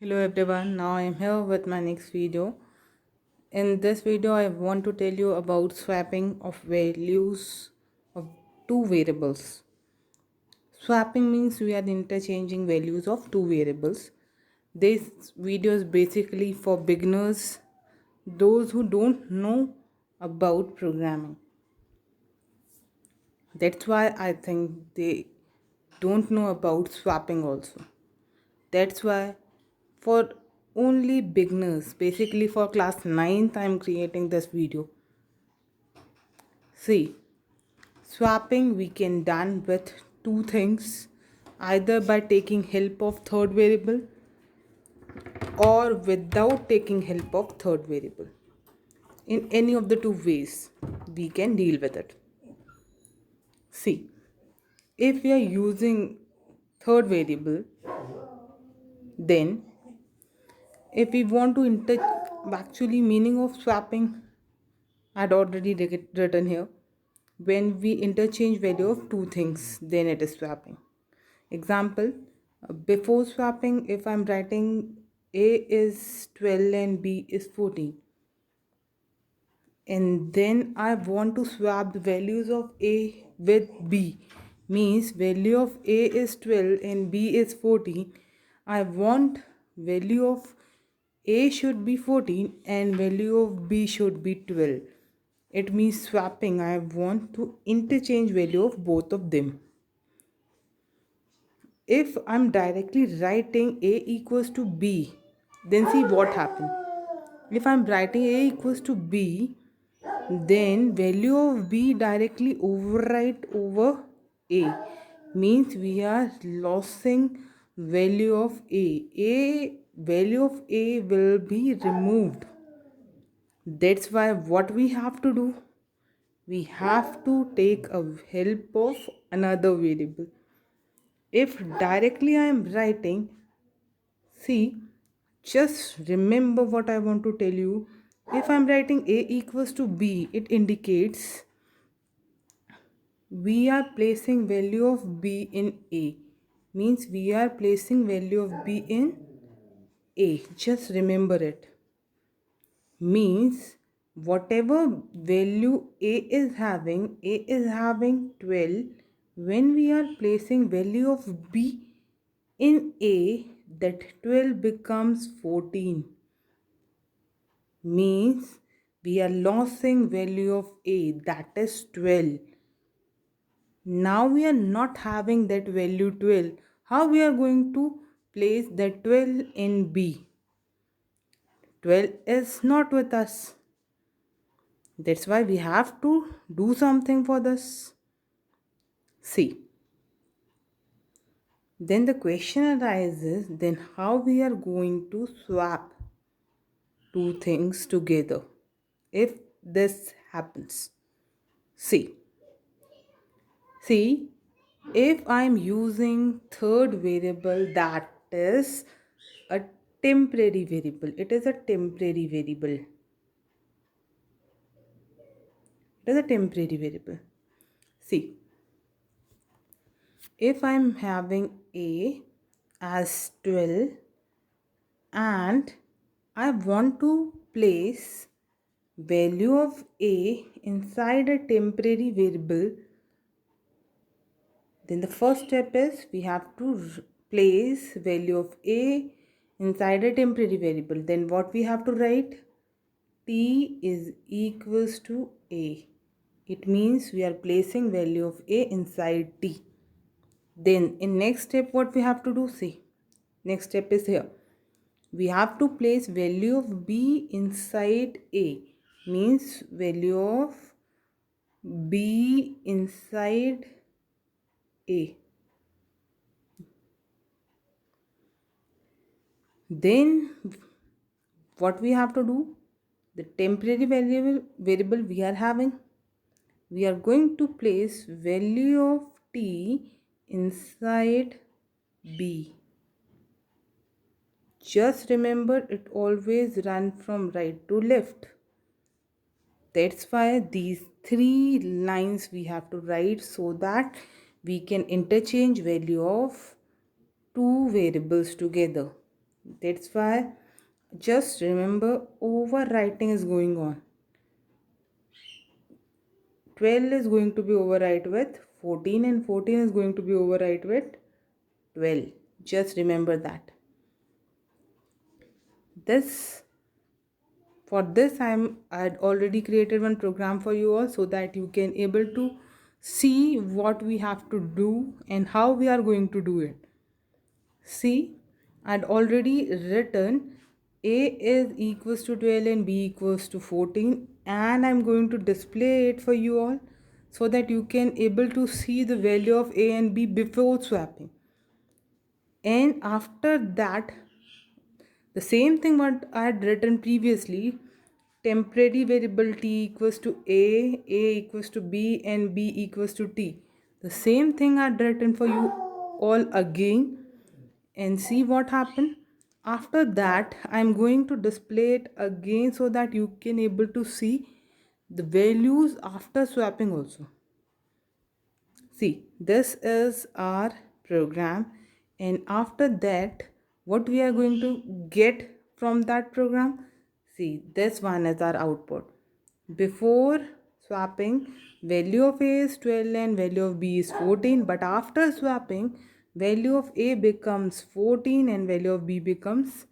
Hello everyone, now I am here with my next video. In this video, I want to tell you about swapping of values of two variables. Swapping means we are interchanging values of two variables. This video is basically for beginners, those who don't know about programming. That's why I think they don't know about swapping also. That's why for only beginners, basically for class 9th, I'm creating this video. See, swapping we can done with two things, either by taking help of third variable or without taking help of third variable. In any of the two ways, we can deal with it. See, if we are using third variable, then if we want to actually meaning of swapping I'd already written here. When we interchange value of two things, then it is swapping. Example, before swapping, if I'm writing A is 12 and B is 14, and then I want to swap the values of A with B, means value of A is 12 and B is 14. I want value of A should be 14 and value of B should be 12. It means swapping. I want to interchange value of both of them. If I'm directly writing A equals to B, then see what happened. If I'm writing A equals to B, then value of B directly overwrite over A, means we are losing value of A value of A will be removed. That's why what we have to do, we have to take a help of another variable. If directly I am writing, see, just remember what I want to tell you. If I am writing A equals to B, it indicates we are placing value of B in A. Means we are placing value of B in A. Just remember it. Means whatever value A is having 12. When we are placing value of B in A, that 12 becomes 14. Means we are losing value of A, that is 12. Now we are not having that value 12. How we are going to place that 12 in B? 12 is not with us. That's why we have to do something for this. See, then the question arises, then how we are going to swap two things together if this happens. See, if I'm using third variable, that is a temporary variable. It is a temporary variable. It is a temporary variable. See, if I'm having A as 12 and I want to place value of A inside a temporary variable, then the first step is we have to place value of A inside a temporary variable. Then what we have to write? T is equals to A. It means we are placing value of A inside T. Then in next step what we have to do? See, next step is here. We have to place value of B inside A, means value of B inside A. Then what we have to do? The temporary variable we are having, we are going to place value of T inside B. Just remember, it always run from right to left. That's why these three lines we have to write so that we can interchange value of two variables together. That's why just remember overwriting is going on. 12 is going to be overwrite with 14 and 14 is going to be overwrite with 12. Just remember that. This for this I'd already created one program for you all so that you can able to see what we have to do and how we are going to do it. See, I'd already written a is equals to 12 and b equals to 14, and I'm going to display it for you all so that you can able to see the value of a and b before swapping. And after that, the same thing what I had written previously, temporary variable t equals to a equals to b, and b equals to t. The same thing I had written for you all again, and see what happened. After that, I'm going to display it again so that you can able to see the values after swapping also. See, this is our program, and after that, what we are going to get from that program? See, this one is our output. Before swapping, value of A is 12 and value of B is 14, but after swapping, value of A becomes 14 and value of B becomes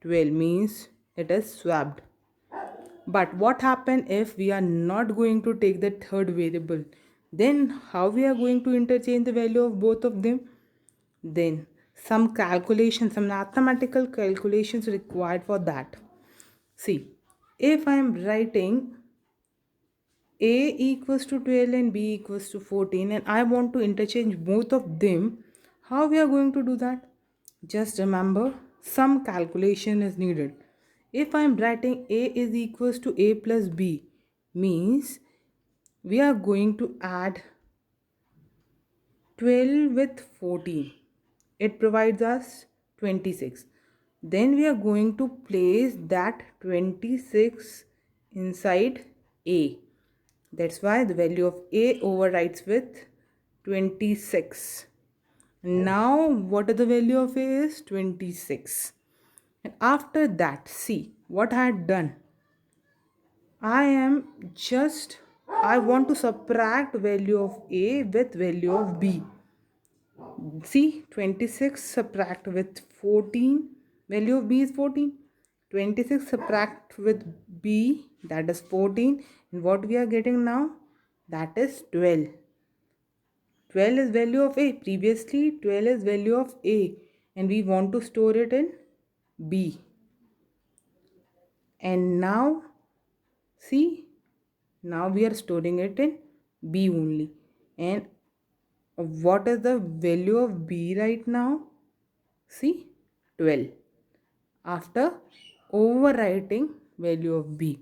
12, means it is swapped. But what happen if we are not going to take the third variable? Then how we are going to interchange the value of both of them? Then some calculations, some mathematical calculations required for that. See, if I am writing a equals to 12 and b equals to 14 and I want to interchange both of them, how we are going to do that? Just remember, some calculation is needed. If I am writing a is equals to a plus b, means we are going to add 12 with 14. It provides us 26. Then we are going to place that 26 inside a. That's why the value of a overwrites with 26. Now what is the value of a is 26. And after that, see what I had done. I want to subtract value of a with value of b. See, 26 subtract with 14, value of b is 14. 26 subtract with b, that is 14, and what we are getting now, that is 12. 12 is value of a. Previously 12 is value of a, and we want to store it in b. And now see, now we are storing it in b only. And what is the value of b right now? See, 12 after overwriting value of b.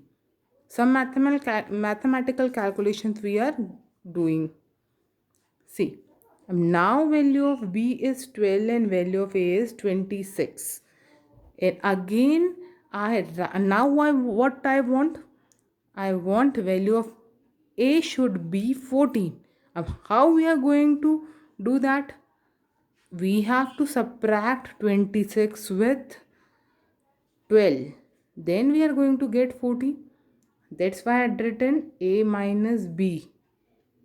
Some mathematical calculations we are doing. See, now value of b is 12 and value of a is 26. And again, what I want? I want value of a should be 14. How we are going to do that? We have to subtract 26 with 12. Then we are going to get 40. That's why I had written a minus b,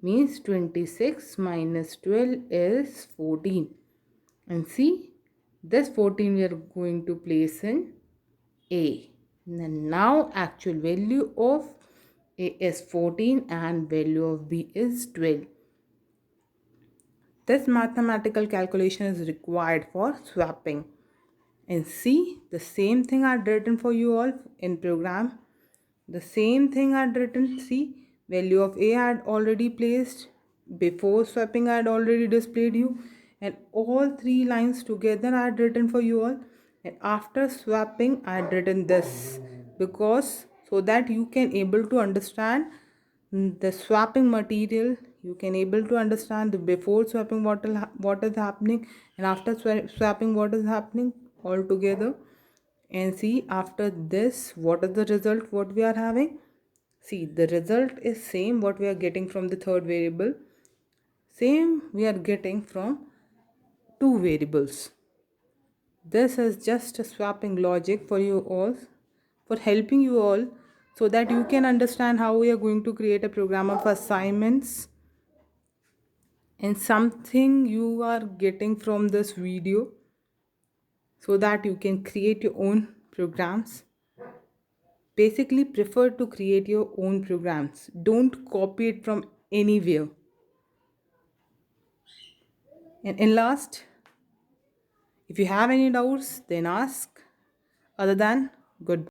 means 26 minus 12 is 14. And see, this 14 we are going to place in a. And now actual value of a is 14 and value of b is 12. This mathematical calculation is required for swapping. And see, the same thing I had written for you all in program. The same thing I had written. See, value of a I had already placed. Before swapping I had already displayed you. And all three lines together I had written for you all. And after swapping I had written this, because so that you can able to understand the swapping material, you can able to understand the before swapping what is happening, and after swapping what is happening all together. And see, after this what is the result what we are having. See, the result is same what we are getting from the third variable, same we are getting from two variables. This is just a swapping logic for you all, for helping you all so that you can understand how we are going to create a program of assignments and something you are getting from this video so that you can create your own programs. Basically, prefer to create your own programs. Don't copy it from anywhere. And in last, if you have any doubts, then ask. Other than, goodbye.